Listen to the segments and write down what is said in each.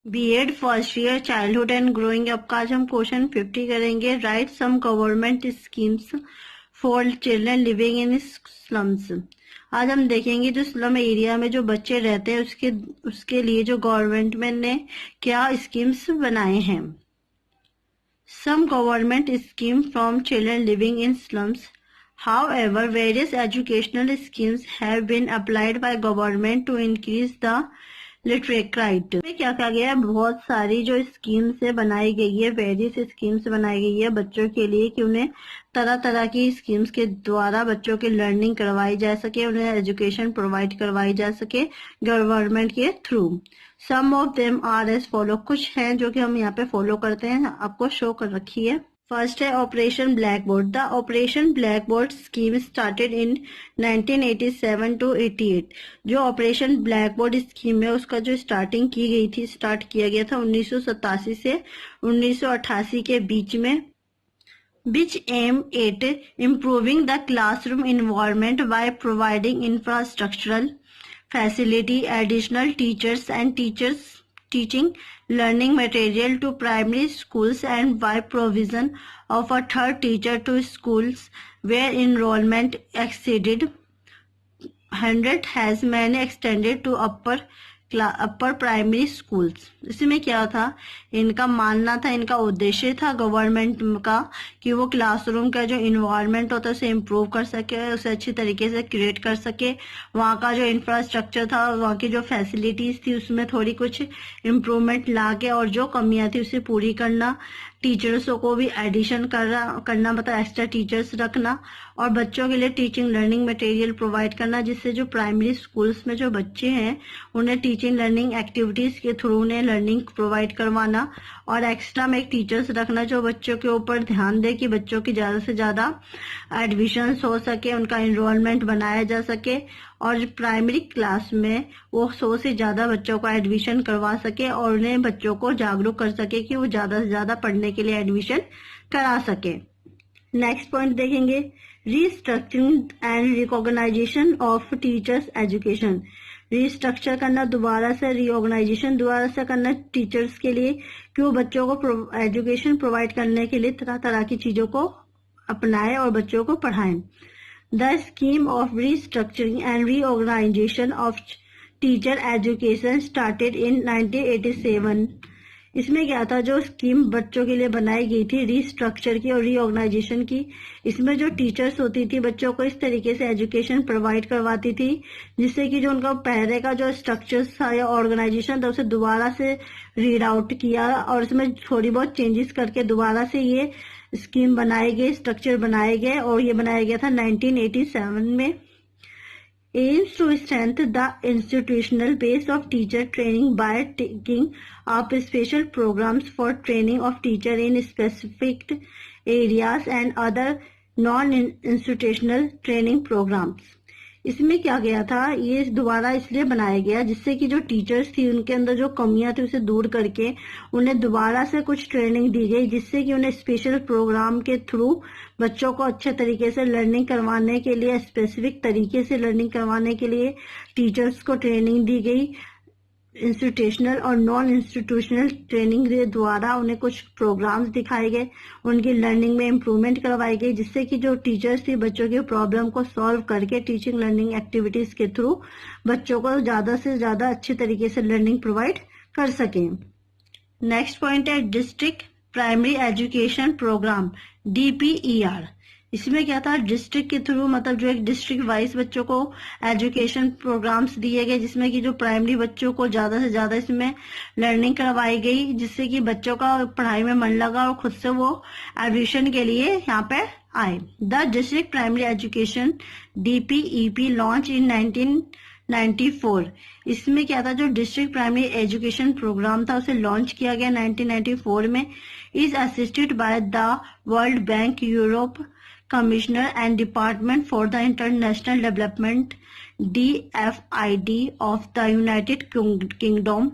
BEd first year childhood and growing up का आज हम क्वेश्चन 50 करेंगे। Right some government schemes for children living in slums. आज हम देखेंगे जो स्लम एरिया में जो बच्चे रहते हैं उसके लिए जो गवर्नमेंट ने क्या स्कीम्स बनाए हैं। Some government scheme from children living in slums. However, various educational schemes have been applied by government to increase the literate right में क्या कहा गया है, बहुत सारी जो स्कीम्स है बनाई गई है, वेरियस स्कीम्स बनाई गई है बच्चों के लिए कि उन्हें तरह तरह की स्कीम्स के द्वारा बच्चों की लर्निंग करवाई जा सके, उन्हें एजुकेशन प्रोवाइड करवाई जा सके गवर्नमेंट के through. Some of them are as follow. कुछ हैं जो कि हम यहाँ पे फॉलो करते हैं, आपको शो कर रखी है। फर्स्ट है operation black board. The operation black board scheme started in 1987 to 88। जो ऑपरेशन ब्लैक बोर्ड स्कीम है उसका जो स्टार्ट किया गया था 1987 से 1988 के बीच में, which aim at improving the classroom environment by providing infrastructural facility, additional teachers and teaching learning material to primary schools, and by provision of a third teacher to schools where enrollment exceeded 100 has been extended to upper primary schools. इसमें क्या था, इनका मानना था, इनका उद्देश्य था government का कि वो क्लासरूम का जो इन्वायरमेंट होता है उसे इम्प्रूव कर सके, उसे अच्छी तरीके से क्रिएट कर सके। वहाँ का जो इंफ्रास्ट्रक्चर था, वहाँ की जो फैसिलिटीज थी उसमें थोड़ी कुछ इम्प्रूवमेंट ला के और जो कमियां थी उसे पूरी करना, टीचर्सों को भी एडिशन करना मतलब एक्स्ट्रा टीचर्स रखना, और बच्चों के लिए टीचिंग लर्निंग मटेरियल प्रोवाइड करना, जिससे जो प्राइमरी स्कूल्स में जो बच्चे हैं उन्हें टीचिंग लर्निंग एक्टिविटीज के थ्रू उन्हें लर्निंग प्रोवाइड करवाना, और एक्स्ट्रा में एक टीचर्स रखना जो बच्चों के ऊपर ध्यान दे कि बच्चों की ज्यादा से ज्यादा एडमिशन हो सके, उनका एनरोलमेंट बनाया जा सके, और प्राइमरी क्लास में वो 100 से ज्यादा बच्चों को एडमिशन करवा सके और उन्हें बच्चों को जागरूक कर सके कि वो ज्यादा से ज्यादा पढ़ने के लिए एडमिशन करा सके। नेक्स्ट पॉइंट देखेंगे, restructuring and recognisation of teachers education. Restructure करना, दोबारा से रीऑर्गेनाइजेशन दोबारा से करना टीचर्स के लिए कि वो बच्चों को एजुकेशन प्रोवाइड करने के लिए तरह तरह की चीजों को अपनाएं और बच्चों को पढ़ाएं। The scheme of restructuring and reorganization of teacher education started in 1987। इसमें क्या था, जो स्कीम बच्चों के लिए बनाई गई थी रीस्ट्रक्चर की और रीऑर्गेनाइजेशन की, इसमें जो टीचर्स होती थी बच्चों को इस तरीके से एजुकेशन प्रोवाइड करवाती थी जिससे कि जो उनका पहले का जो स्ट्रक्चर था या ऑर्गेनाइजेशन था उसे दोबारा से रीड आउट किया और इसमें थोड़ी बहुत चेंजेस करके दोबारा से ये स्कीम बनाए गए, स्ट्रक्चर बनाए गए, और ये बनाया गया था 1987 में। aims to strengthen the institutional base of teacher training by taking up special programs for training of teacher in specific areas and other non-institutional training programs। इसमें क्या गया था, ये दोबारा इसलिए बनाया गया जिससे कि जो टीचर्स थी उनके अंदर जो कमियां थी उसे दूर करके उन्हें दोबारा से कुछ ट्रेनिंग दी गई जिससे कि उन्हें स्पेशल प्रोग्राम के थ्रू बच्चों को अच्छे तरीके से लर्निंग करवाने के लिए, स्पेसिफिक तरीके से लर्निंग करवाने के लिए टीचर्स को ट्रेनिंग दी गई। इंस्टीट्यूशनल और नॉन इंस्टीट्यूशनल ट्रेनिंग के द्वारा उन्हें कुछ प्रोग्राम्स दिखाए गए, उनकी लर्निंग में इम्प्रूवमेंट करवाई गई जिससे कि जो टीचर्स थी बच्चों के प्रॉब्लम को सॉल्व करके टीचिंग लर्निंग एक्टिविटीज के थ्रू बच्चों को ज्यादा से ज्यादा अच्छे तरीके से लर्निंग प्रोवाइड कर सकें। नेक्स्ट पॉइंट है district primary education programme DPER। इसमें क्या था, डिस्ट्रिक्ट के थ्रू मतलब जो एक डिस्ट्रिक्ट वाइज बच्चों को एजुकेशन प्रोग्राम्स दिए गए जिसमें कि जो प्राइमरी बच्चों को ज्यादा से ज्यादा इसमें लर्निंग करवाई गई जिससे कि बच्चों का पढ़ाई में मन लगा और खुद से वो एडमिशन के लिए यहाँ पे आए। The district primary education DPEP launch in 1994। इसमें क्या था, जो डिस्ट्रिक्ट प्राइमरी एजुकेशन प्रोग्राम था उसे लॉन्च किया गया 1994 में। Is assisted by the world bank, Europe Commissioner and Department for the International Development DFID of the United Kingdom,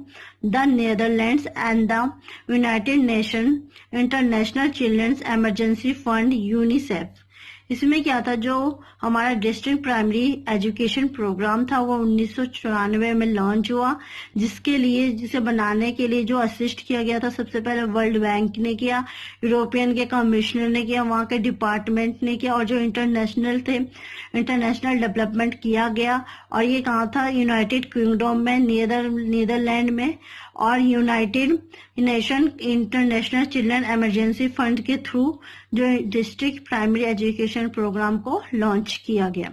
the Netherlands and the United Nations International Children's Emergency Fund UNICEF। इसमें क्या था, जो हमारा district primary education programme था वो 1994 में launch हुआ, जिसे बनाने के लिए जो असिस्ट किया गया था सबसे पहले वर्ल्ड बैंक ने किया, यूरोपियन के कमिश्नर ने किया, वहाँ के डिपार्टमेंट ने किया, और जो इंटरनेशनल डेवलपमेंट किया गया। और ये कहाँ था, यूनाइटेड किंगडम में, नीदरलैंड में, और United nation international children emergency fund के थ्रू जो डिस्ट्रिक्ट प्राइमरी एजुकेशन प्रोग्राम को लॉन्च किया गया।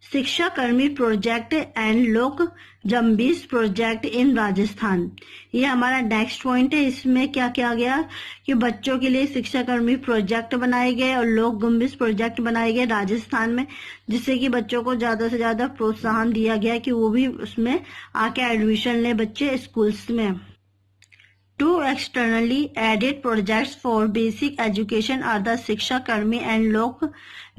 शिक्षा कर्मी प्रोजेक्ट एंड लोक जम्बीस प्रोजेक्ट इन राजस्थान, ये हमारा नेक्स्ट पॉइंट है। इसमें क्या किया गया कि बच्चों के लिए शिक्षा कर्मी प्रोजेक्ट बनाए गए और लोक जम्बीस प्रोजेक्ट बनाए गए राजस्थान में, जिससे कि बच्चों को ज्यादा से ज्यादा प्रोत्साहन दिया गया कि वो भी उसमें आके एडमिशन ले बच्चे स्कूल्स में। Two externally added projects for basic education are the शिक्षा कर्मी and लोक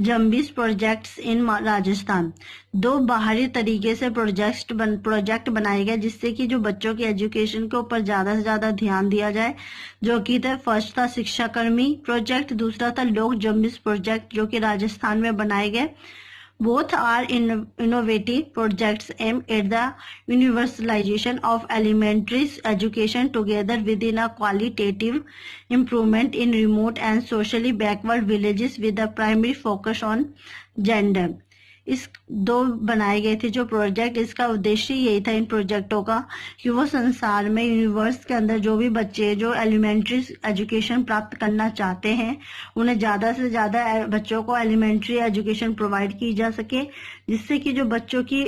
जम्बीस प्रोजेक्ट्स इन राजस्थान। दो बाहरी तरीके से प्रोजेक्ट बनाए गए जिससे कि जो बच्चों की एजुकेशन के ऊपर ज्यादा से ज्यादा ध्यान दिया जाए, जो कि था फर्स्ट था शिक्षा कर्मी प्रोजेक्ट, दूसरा था लोक जम्बीस प्रोजेक्ट जो कि राजस्थान में बनाए गए। Both are innovative projects aimed at the universalization of elementary education together within a qualitative improvement in remote and socially backward villages with a primary focus on gender। इस दो बनाए गए थे जो प्रोजेक्ट, इसका उद्देश्य यही था इन प्रोजेक्टों का कि वो संसार में यूनिवर्स के अंदर जो भी बच्चे जो एलिमेंट्री एजुकेशन प्राप्त करना चाहते हैं उन्हें ज्यादा से ज्यादा बच्चों को एलिमेंट्री एजुकेशन प्रोवाइड की जा सके, जिससे कि जो बच्चों की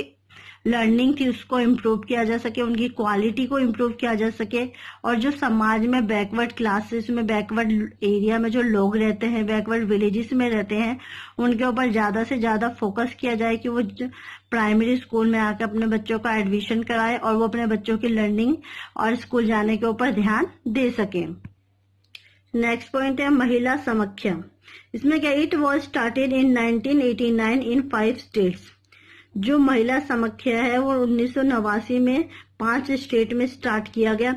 लर्निंग थी उसको इम्प्रूव किया जा सके, उनकी क्वालिटी को इम्प्रूव किया जा सके, और जो समाज में बैकवर्ड क्लासेस में, बैकवर्ड एरिया में जो लोग रहते हैं, बैकवर्ड विलेजेस में रहते हैं, उनके ऊपर ज्यादा से ज्यादा फोकस किया जाए कि वो प्राइमरी स्कूल में आकर अपने बच्चों का एडमिशन कराए और वो अपने बच्चों की लर्निंग और स्कूल जाने के ऊपर ध्यान दे सके। नेक्स्ट पॉइंट है महिला समाख्या। इसमें क्या, it was started in 1989 in 5 states. जो महिला समाख्या है वो 1989 में 5 स्टेट में स्टार्ट किया गया।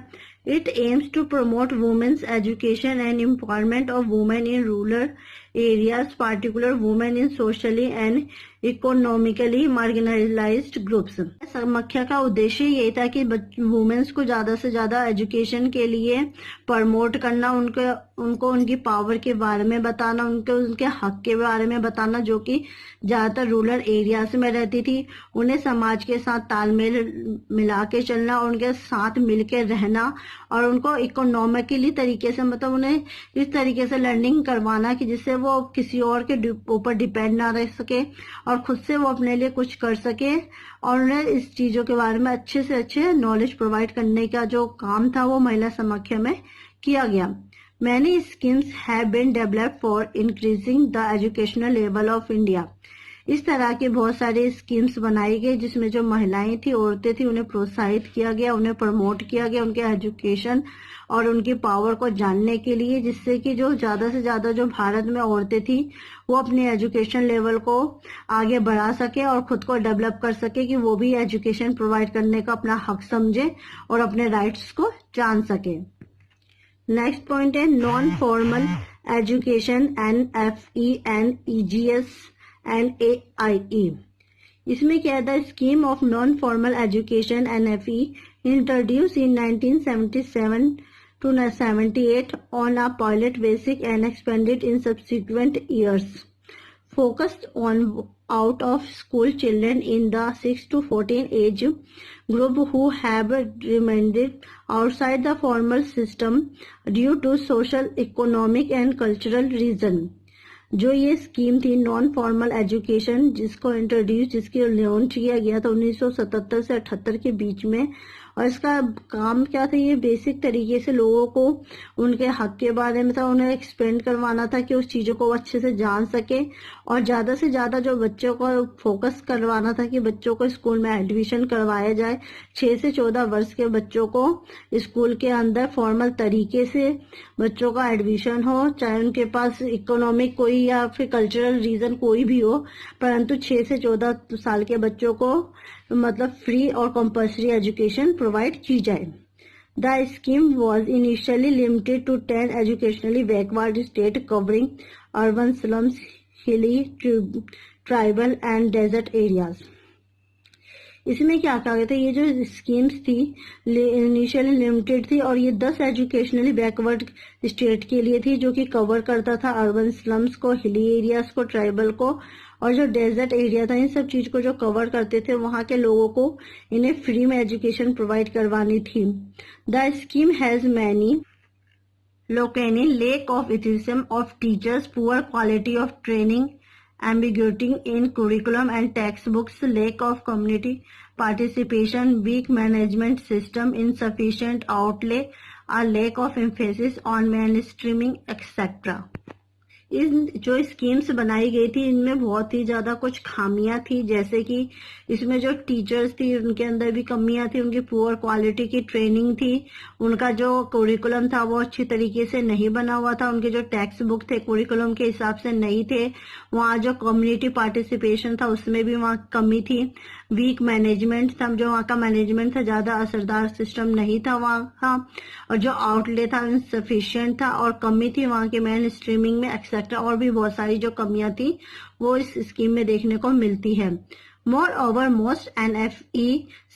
It aims to promote women's education and empowerment of women in rural areas, particular women in socially and economically marginalised groups. Samakhya का उद्देश्य यही था कि वुमेन्स को ज्यादा से ज्यादा एजुकेशन के लिए प्रमोट करना, उनको उनकी पावर के बारे में बताना, उनके हक के बारे में बताना, जो कि ज्यादातर रूरल एरियाज में रहती थी। उन्हें समाज के साथ तालमेल मिला के चलना, उनके साथ मिलकर रहना, और उनको इकोनॉमिकली तरीके से, मतलब उन्हें इस तरीके से लर्निंग करवाना कि जिससे वो किसी और के ऊपर डिपेंड ना रह सके और खुद से वो अपने लिए कुछ कर सके, और उन्हें इस चीजों के बारे में अच्छे से अच्छे नॉलेज प्रोवाइड करने का जो काम था वो महिला समाख्या में किया गया। Many schemes have been developed for increasing the educational level of India। इस तरह के बहुत सारे स्कीम्स बनाई गई जिसमें जो महिलाएं थी, औरतें थी, उन्हें प्रोत्साहित किया गया, उन्हें प्रमोट किया गया उनके एजुकेशन और उनकी पावर को जानने के लिए, जिससे कि जो ज्यादा से ज्यादा जो भारत में औरतें थी वो अपने एजुकेशन लेवल को आगे बढ़ा सके और खुद को डेवलप कर सके कि वो भी एजुकेशन प्रोवाइड करने का अपना हक समझे और अपने राइट्स को जान सके। नेक्स्ट पॉइंट है non formal education, NFE and EGS and AIE। इसमें क्या था, scheme of non formal education NFE introduce in 1977 to 78 on a pilot basis and expanded in subsequent years, focused on out of school children in the 6 to 14 age group who have remained outside the formal system due to social, economic and cultural reason। जो ये scheme थी non formal education जिसकी launch किया गया था 1977 से 78 के बीच में, और इसका काम क्या था, ये बेसिक तरीके से लोगों को उनके हक के बारे में था, उन्हें एक्सप्लेन करवाना था कि उस चीजों को अच्छे से जान सके, और ज्यादा से ज्यादा जो बच्चों को फोकस करवाना था कि बच्चों को स्कूल में एडमिशन करवाया जाए। 6 से 14 वर्ष के बच्चों को स्कूल के अंदर फॉर्मल तरीके से बच्चों का एडमिशन हो, चाहे उनके पास इकोनॉमिक कोई या फिर कल्चरल रीजन कोई भी हो, परंतु 6 से 14 साल के बच्चों को मतलब फ्री और कंपल्सरी एजुकेशन प्रोवाइड की जाए। The scheme was initially limited to 10 educationally backward state covering urban slums, hilly, tribal and desert areas. इसमें क्या कहा गया था, ये जो स्कीम्स थी इनिशियली लिमिटेड थी और ये 10 एजुकेशनली बैकवर्ड स्टेट के लिए थी, जो कि कवर करता था अर्बन स्लम्स को, हिली एरियाज को, ट्राइबल को, और जो डेजर्ट एरिया था इन सब चीज को जो कवर करते थे वहां के लोगों को इन्हें फ्री में एजुकेशन प्रोवाइड करवानी थी। The scheme has many lacunae lack of enthusiasm of teachers, poor quality of training, ambiguity in curriculum and textbooks, lack of community participation, weak management system, insufficient outlay, a lack of emphasis on mainstreaming, etc. इन जो schemes बनाई गई थी इनमें बहुत ही ज्यादा कुछ खामियां थी, जैसे कि इसमें जो टीचर्स थी उनके अंदर भी कमियां थी, उनकी पुअर क्वालिटी की ट्रेनिंग थी, उनका जो कुरिकुलम था वो अच्छी तरीके से नहीं बना हुआ था, उनके जो टेक्स्ट बुक थे कुरिकुलम के हिसाब से नहीं थे, वहाँ जो कम्युनिटी पार्टिसिपेशन था उसमें भी वहाँ कमी थी, वीक मैनेजमेंट था, जो वहाँ का मैनेजमेंट था ज्यादा असरदार सिस्टम नहीं था वहाँ का, और जो आउटले था इनसफिशिएंट था और कमी थी वहाँ के मेन स्ट्रीमिंग में एक्सेट्रा, और भी बहुत सारी जो कमियां थी वो इस स्कीम में देखने को मिलती है। Moreover most NFE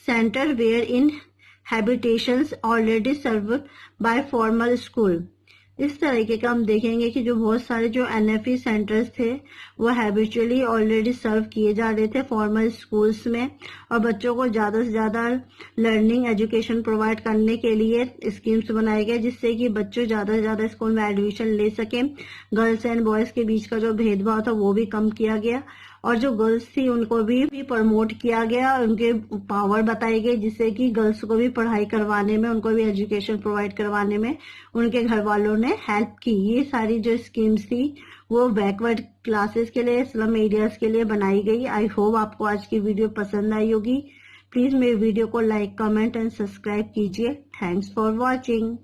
centre where in habitations already serve by formal school. इस तरीके का हम देखेंगे कि जो बहुत सारे जो NFE सेंटर्स थे वो हैबिचुअली ऑलरेडी सर्व किए जा रहे थे फॉर्मल स्कूल्स में, और बच्चों को ज्यादा से ज्यादा लर्निंग एजुकेशन प्रोवाइड करने के लिए स्कीम्स बनाए गए, जिससे कि बच्चे ज्यादा से ज्यादा स्कूल में एडमिशन ले सके। गर्ल्स एंड बॉयज के बीच का जो भेदभाव था वो भी कम किया गया, और जो गर्ल्स थी उनको भी प्रमोट किया गया, उनके पावर बताई गई, जिससे कि गर्ल्स को भी पढ़ाई करवाने में, उनको भी एजुकेशन प्रोवाइड करवाने में उनके घर वालों ने हेल्प की। ये सारी जो स्कीम्स थी वो बैकवर्ड क्लासेस के लिए, स्लम एरियाज के लिए बनाई गई। आई होप आपको आज की वीडियो पसंद आई होगी। प्लीज मेरे वीडियो को लाइक, कमेंट एंड सब्सक्राइब कीजिए। Thanks for watching.